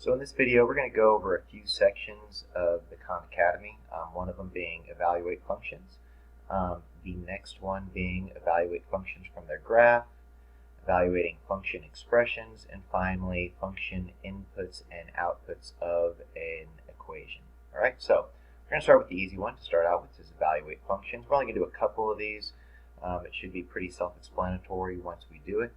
So in this video, we're going to go over a few sections of the Khan Academy, one of them being evaluate functions, the next one being evaluate functions from their graph, evaluating function expressions, and finally function inputs and outputs of an equation. All right, so we're going to start with the easy one to start out with, is evaluate functions. We're only going to do a couple of these. It should be pretty self-explanatory once we do it.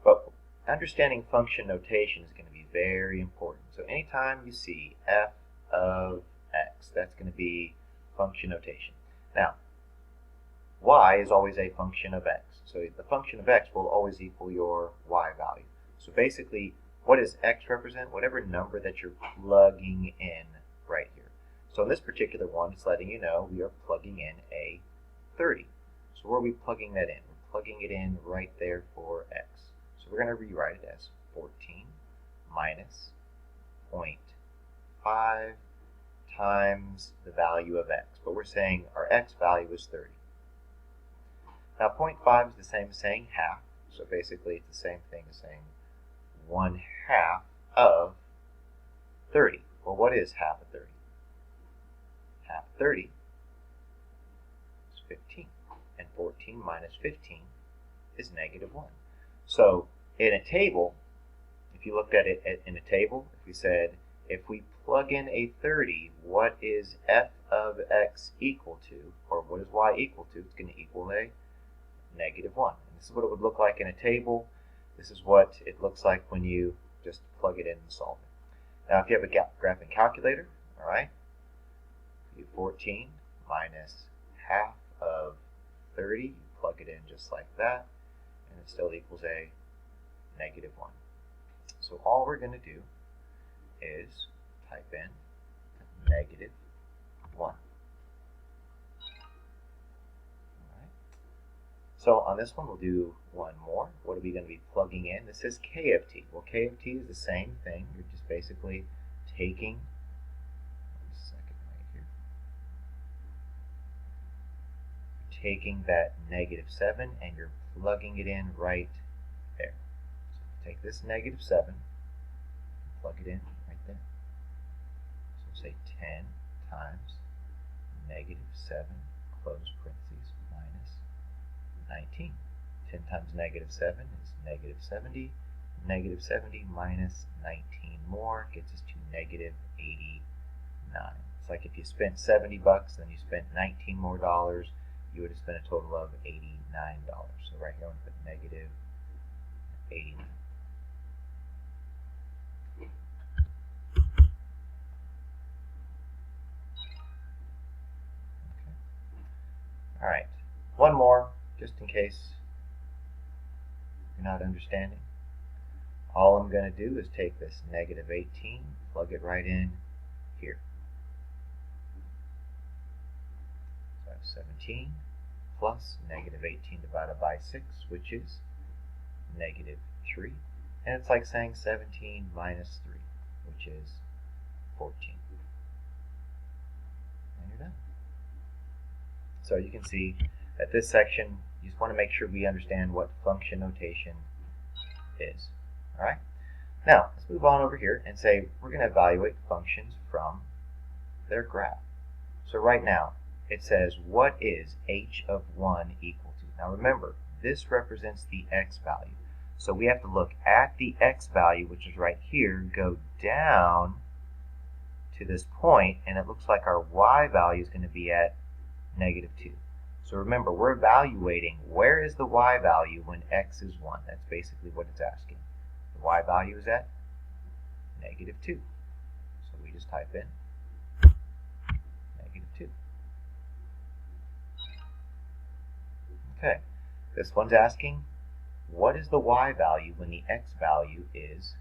But understanding function notation is going to be very important. So anytime you see f of x, that's going to be function notation. Now, y is always a function of x. So the function of x will always equal your y value. So basically, what does x represent? Whatever number that you're plugging in right here. So in this particular one, it's letting you know we are plugging in a 30. So where are we plugging that in? We're plugging it in right there for x. So we're going to rewrite it as 14 minus 0.5 times the value of x. But we're saying our x value is 30. Now 0.5 is the same as saying half. So basically it's the same thing as saying 1/2 of 30. Well, what is half of 30? Half of 30 is 15. And 14 minus 15 is -1. So in a table, if you looked at it in a table, if we said, if we plug in a 30, what is f of x equal to, or what is y equal to? It's going to equal a -1. And this is what it would look like in a table. This is what it looks like when you just plug it in and solve it. Now, if you have a graphing calculator, all right, you 14 minus half of 30, you plug it in just like that, and it still equals a -1. So all we're going to do is type in -1. So on this one, we'll do one more. What are we going to be plugging in? This is k of t. Well, k of t is the same thing. You're just basically taking, taking that -7 and you're plugging it in right there. So take this -7, plug it in right there. So say 10 times -7, close parentheses, minus 19. 10 times -7 is -70. -70 minus 19 more gets us to -89. It's like if you spent 70 bucks, then you spent 19 more dollars, you would have spent a total of $89. So right here, I'm going to put -89. Okay. All right, one more, just in case you're not understanding. All I'm going to do is take this -18, plug it right in here. So I have 17 plus -18 divided by 6, which is -3. And it's like saying 17 minus 3, which is 14. And you're done. So you can see that this section, you just want to make sure we understand what function notation is. All right. Now, let's move on over here and say we're going to evaluate functions from their graph. So right now, it says, what is h of 1 equal to? Now remember, this represents the x value. So we have to look at the x value, which is right here, go down to this point, and it looks like our y value is going to be at -2. So remember, we're evaluating where is the y value when x is 1. That's basically what it's asking. The y value is at -2. So we just type in -2. Okay, this one's asking, what is the y value when the x value is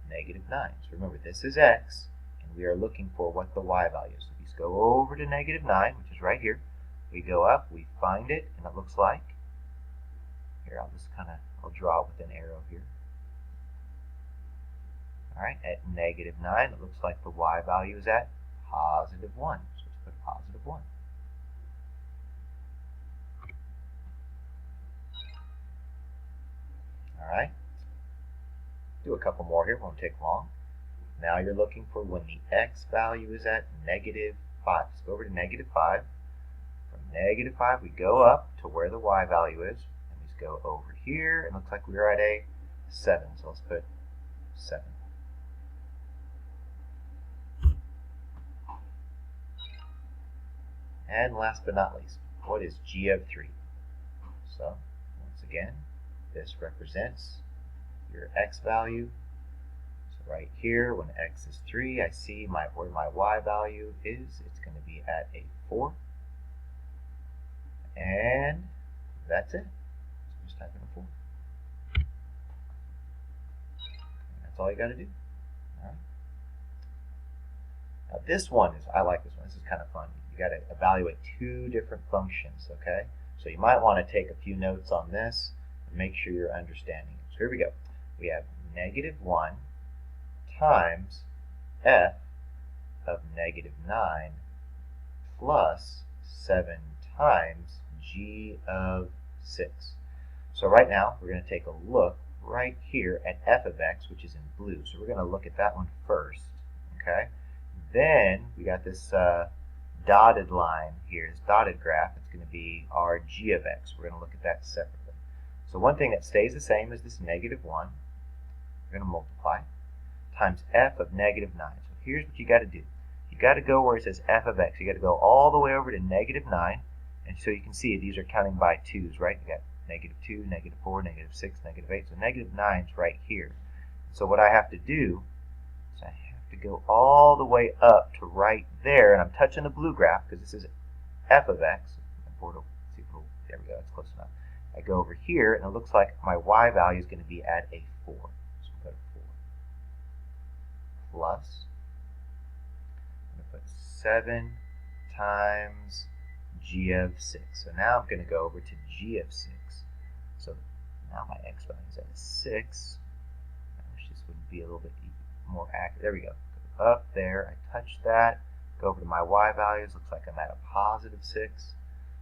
-9? So remember, this is x, and we are looking for what the y value is. So we just go over to -9, which is right here. We go up, we find it, and it looks like, here, I'll draw it with an arrow here. All right, at -9, it looks like the y value is at +1. So let's put +1. All right, do a couple more here, won't take long. Now you're looking for when the x value is at -5. Let's go over to -5. From -5, we go up to where the y value is, and we just go over here, and it looks like we're at a 7. So let's put 7. And last but not least, what is g of 3? So once again, this represents your x value. So right here, when x is 3, I see where my y value is. It's going to be at a 4. And that's it. So just type in a 4. And that's all you got to do. All right. Now this one I like this one. This is kind of fun. You got to evaluate 2 different functions, okay? So you might want to take a few notes on this and make sure you're understanding it. So here we go. We have -1 times f of -9 plus 7 times g of 6. So right now we're going to take a look right here at f of x, which is in blue. So we're going to look at that one first, okay? Then we got this dotted line here, this dotted graph. It's going to be our g of x. We're going to look at that separately. So one thing that stays the same is this -1. We're going to multiply times f of -9. So here's what you got to do. You got to go where it says f of x. You got to go all the way over to -9. And so you can see these are counting by 2's, right? You got -2, -4, -6, -8. So -9 is right here. So what I have to do is I have to go all the way up to right there, and I'm touching the blue graph because this is f of x. There we go, that's close enough. I go over here, and it looks like my y value is going to be at a 4. So we'll go to 4. Plus, I'm going to put 7 times g of 6. So now I'm going to go over to g of 6. So now my x value is at a 6. I wish this would be a little bit more accurate. There we go. Go up there, I touch that, go over to my y values. Looks like I'm at a +6.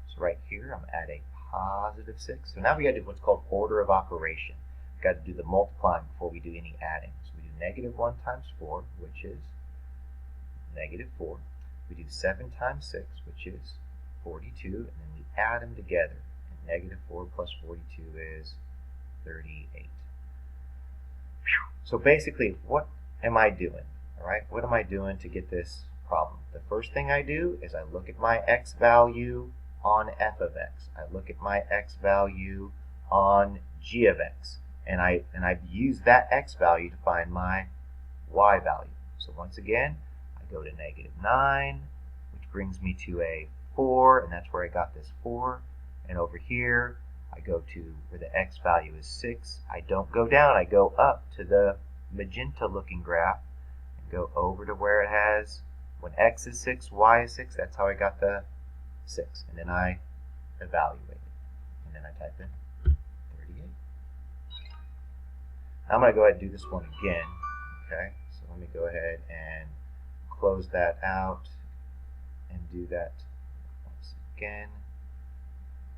So right here, I'm at a +6. So now we got to do what's called order of operation. We've got to do the multiplying before we do any adding. So we do -1 times 4, which is -4. We do 7 times 6, which is 42, and then we add them together. And -4 plus 42 is 38. So basically, what am I doing? All right, what am I doing to get this problem? The first thing I do is I look at my x value on f of x. I look at my x value on g of x, and I use that x value to find my y value. So once again, I go to -9, which brings me to a 4, and that's where I got this 4. And over here, I go to where the x value is 6. I don't go down, I go up to the magenta looking graph and go over to where it has, when x is 6, y is 6, that's how I got the 6. And then I evaluate it. And then I type in 38. Now I'm going to go ahead and do this one again. Okay, so let me go ahead and close that out and do that once again.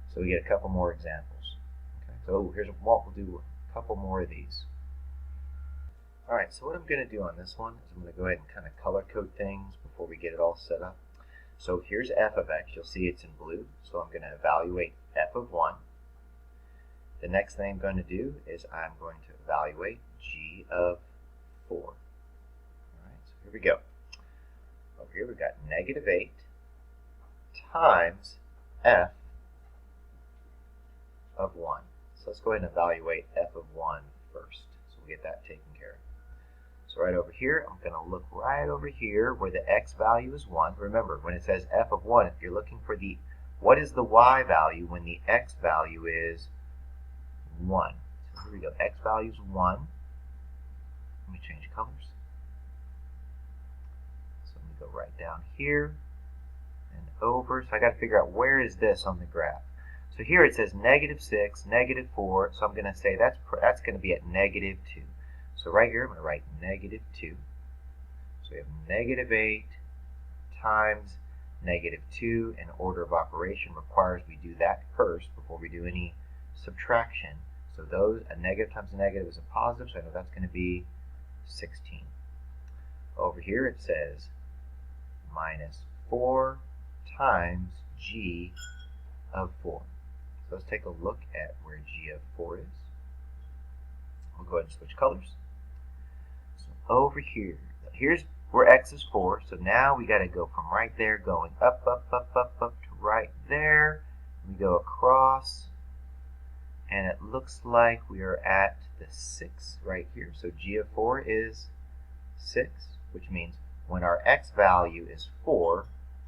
So we get a couple more examples. Okay, so here's what we'll do, a couple more of these. Alright, so what I'm going to do on this one is I'm going to go ahead and kind of color code things before we get it all set up. So here's f of x. You'll see it's in blue. So I'm going to evaluate f of 1. The next thing I'm going to do is I'm going to evaluate g of 4. Alright, so here we go. Over here we've got -8 times f of 1. So let's go ahead and evaluate f of 1 first. So we'll get that taken care of. So right over here, I'm going to look right over here where the x value is 1. Remember, when it says f of 1, if you're looking for what is the y value when the x value is 1? So here we go, x value is 1. Let me change colors. So let me go right down here and over. So I got to figure out where is this on the graph. So here it says -6, -4. So I'm going to say that's going to be at -2. So right here, I'm going to write -2. So we have -8 times -2, and order of operation requires we do that first before we do any subtraction. So a negative times a negative is a positive, so I know that's going to be 16. over here it says minus 4 times g of 4. So let's take a look at where g of 4 is. We'll go ahead and switch colors. So over here, here's where x is 4. So now we got to go from right there going up, up, up, up, up to right there. We go across, and it looks like we are at the 6 right here. So g of 4 is 6, which means when our x value is 4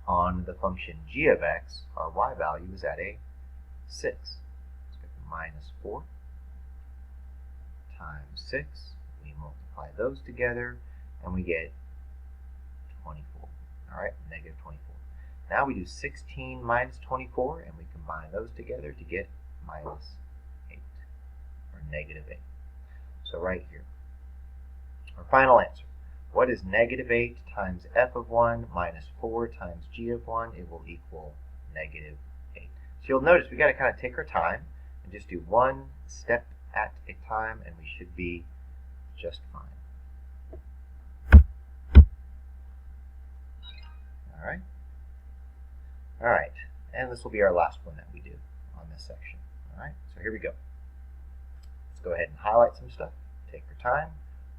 on the function g of x, our y value is at a 6. Let's get the minus 4 times 6. We multiply those together, and we get 24. All right, negative 24. Now we do 16 minus 24, and we combine those together to get minus 8, or negative 8. So right here, our final answer. What is negative 8 times f of 1 minus 4 times g of 1? It will equal negative 8. So you'll notice we got to kind of take our time and just do one step at a time, and we should be just fine. All right, and this will be our last one that we do on this section. All right, so here we go. Let's go ahead and highlight some stuff. Take your time,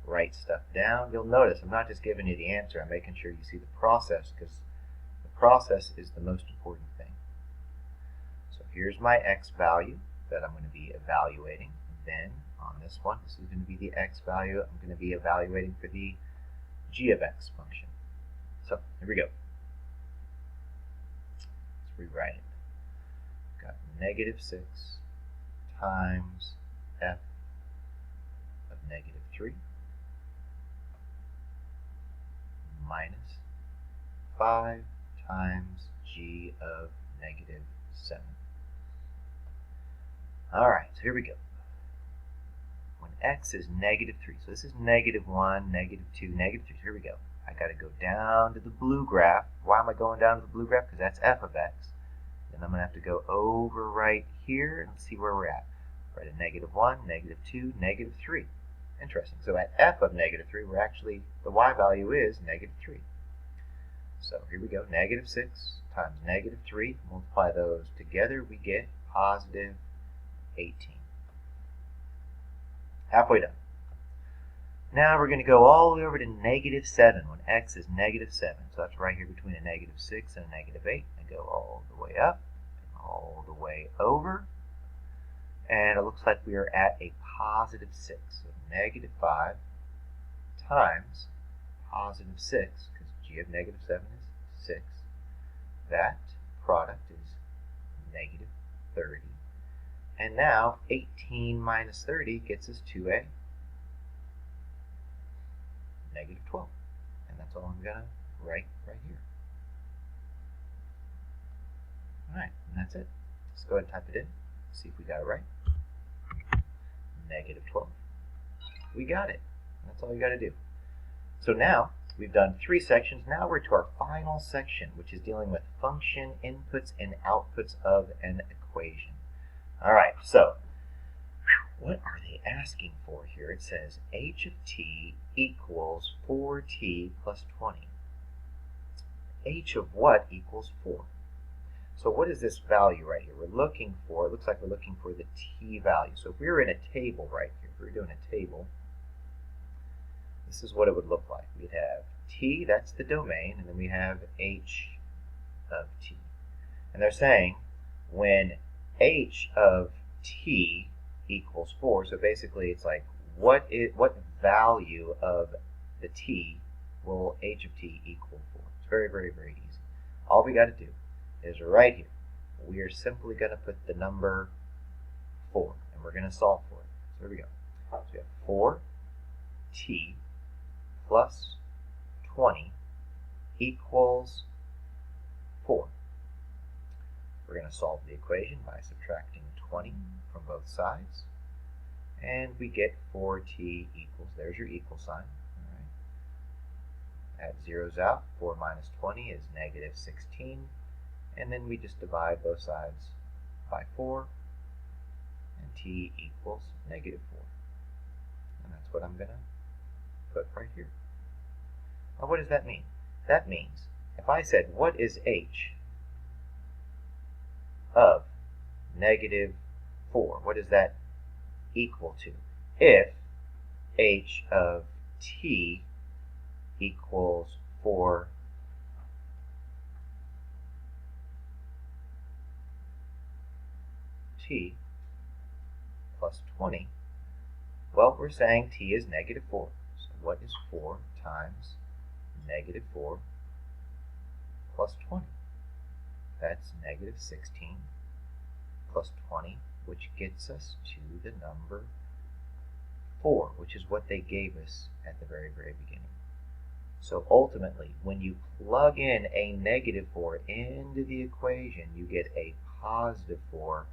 write stuff down. You'll notice I'm not just giving you the answer. I'm making sure you see the process, because the process is the most important thing. So here's my x value that I'm going to be evaluating. Then on this one, this is going to be the x value I'm going to be evaluating for the g of x function. So here we go. Rewrite it. Got negative 6 times f of negative 3 minus 5 times g of negative 7. Alright, so here we go. When x is negative 3, so this is negative 1, negative 2, negative 3, so here we go. I got to go down to the blue graph. Why am I going down to the blue graph? Because that's f of x. Then I'm going to have to go over right here and see where we're at. We're at a negative 1, negative 2, negative 3. Interesting. So at f of negative 3, we're actually, the y value is negative 3. So here we go. Negative 6 times negative 3. Multiply those together, we get positive 18. Halfway done. Now we're going to go all the way over to negative 7 when x is negative 7. So that's right here between a negative 6 and a negative 8. And go all the way up, and all the way over. And it looks like we are at a positive 6. So negative 5 times positive 6, because g of negative 7 is 6. That product is negative 30. And now 18 minus 30 gets us to a negative 12. And that's all I'm going to write right here. Alright, and that's it. Let's go ahead and type it in. See if we got it right. Negative 12. We got it. That's all you got to do. So now, we've done 3 sections. Now we're to our final section, which is dealing with function inputs and outputs of an equation. Alright, so what are they asking for here? It says h of t equals 4t plus 20. H of what equals 4? So what is this value right here? We're looking for, it looks like we're looking for the t value. So if we were in a table right here, if we were doing a table, this is what it would look like. We'd have t, that's the domain, and then we have h of t. And they're saying when h of t equals 4, so basically it's like what value of the t will h of t equal 4? It's very, very, very easy. All we got to do is right here, we are simply going to put the number 4, and we're going to solve for it. So here we go. So we have 4t plus 20 equals 4. We're going to solve the equation by subtracting 20 from both sides, and we get 4t equals, there's your equal sign. All right. Add zeros out. 4 minus 20 is negative 16, and then we just divide both sides by 4, and t equals negative 4. And that's what I'm going to put right here. Now what does that mean? That means if I said, what is h of negative 4? What does that equal to? If h of t equals 4 t plus 20, well, we're saying t is negative 4. So what is 4 times negative 4 plus 20? That's negative 16 plus 20, which gets us to the number 4, which is what they gave us at the very, very beginning. So ultimately, when you plug in a negative 4 into the equation, you get a positive 4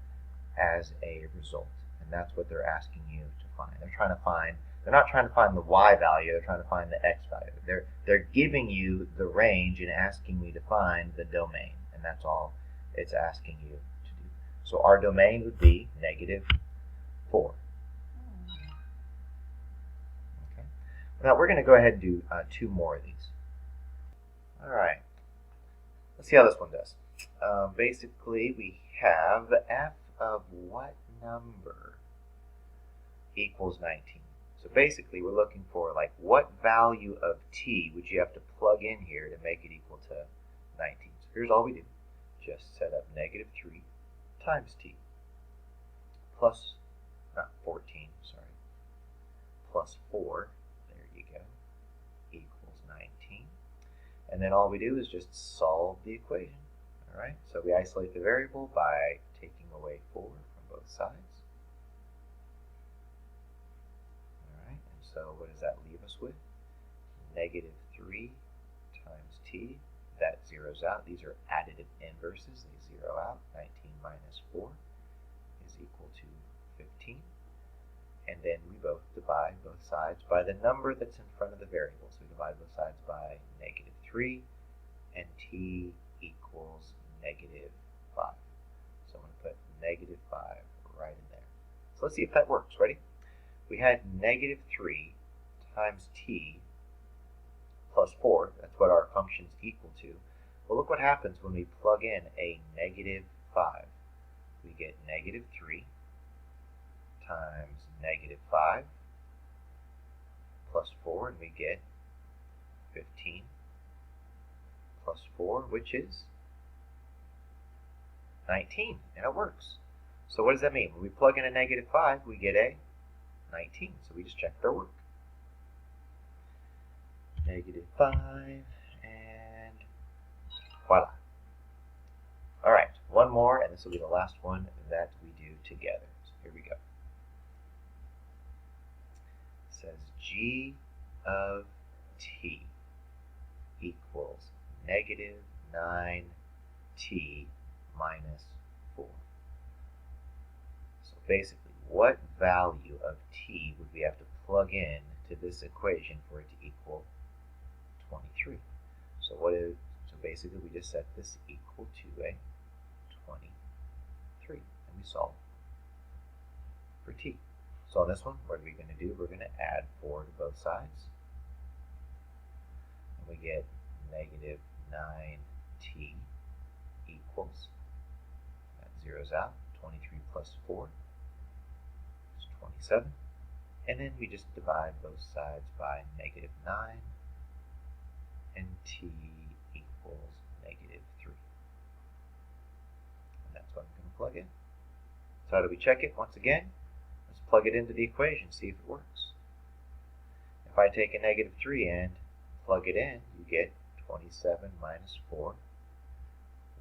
as a result. And that's what they're asking you to find. They're not trying to find the y value, they're trying to find the x value. They're giving you the range and asking me to find the domain. And that's all it's asking you to do. So our domain would be negative 4. Okay. Now we're going to go ahead and do 2 more of these. All right. Let's see how this one does. Basically, we have f of what number equals 19. So basically, we're looking for like what value of t would you have to plug in here to make it equal to 19. So here's all we do. Just set up negative 3 times t plus, not 14, sorry, plus 4, there you go, equals 19. And then all we do is just solve the equation. All right, so we isolate the variable by taking away 4 from both sides. All right, and so what does that leave us with? Negative 3 times t. That zeroes out. These are additive inverses. They zero out. 19 minus 4 is equal to 15. And then we both divide both sides by the number that's in front of the variable. So we divide both sides by negative 3, and t equals negative 5. So I'm going to put negative 5 right in there. So let's see if that works. Ready? We had negative 3 times t plus 4. That's what our function's equal to. Well, look what happens when we plug in a negative 5. We get negative 3 times negative 5 plus 4, and we get 15 plus 4, which is 19, and it works. So what does that mean? When we plug in a negative 5, we get a 19. So we just checked our work. Negative 5, and voila. All right, one more, and this will be the last one that we do together. So here we go. It says g of t equals negative 9t minus 4. So basically, what value of t would we have to plug in to this equation for it to equal 23? So basically we just set this equal to a 23, and we solve for t. So on this one, what are we going to do? We're going to add 4 to both sides, and we get negative 9t equals, that zeroes out, 23 plus 4 is 27, and then we just divide both sides by negative 9, and t equals negative 3. And that's what I'm going to plug in. So how do we check it? Once again, let's plug it into the equation, see if it works. If I take a negative 3 and plug it in, you get 27 minus 4,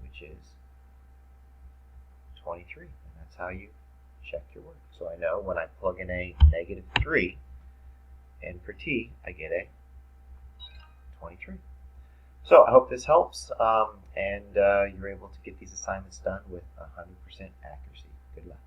which is 23. And that's how you check your work. So I know when I plug in a negative 3, and for t, I get a 23. So I hope this helps, and you're able to get these assignments done with 100% accuracy. Good luck.